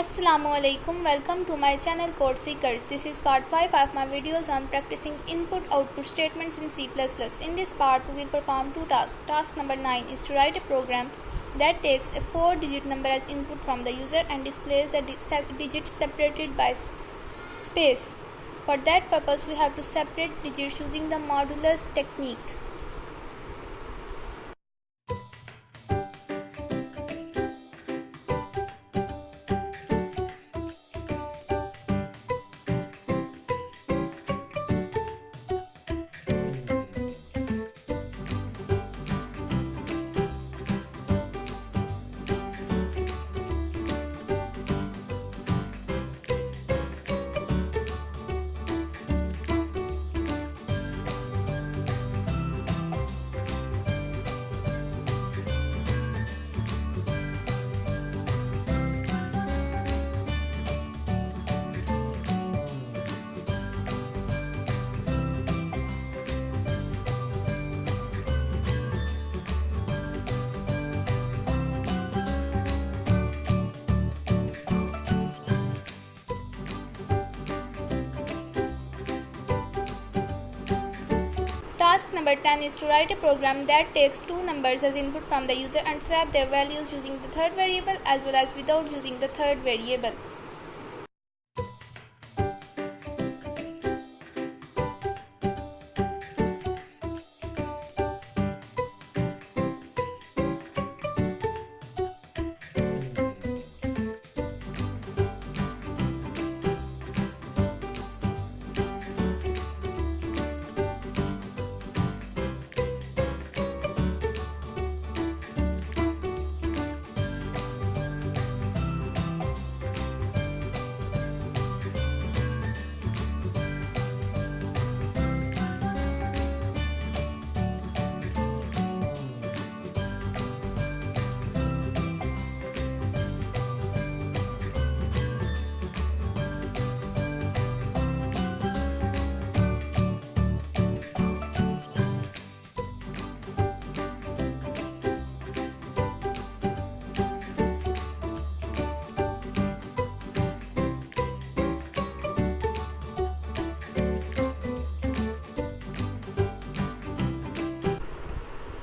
Assalamualaikum, welcome to my channel Code Seekers. This is part 5 of my videos on practicing input-output statements in C++. In this part, we will perform two tasks. Task number 9 is to write a program that takes a 4-digit number as input from the user and displays the digits separated by space. For that purpose, we have to separate digits using the modulus technique. Task number 10 is to write a program that takes two numbers as input from the user and swap their values using the third variable as well as without using the third variable.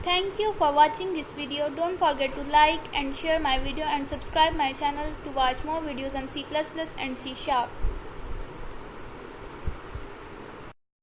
Thank you for watching this video. Don't forget to like and share my video and subscribe my channel to watch more videos on C++ and C#.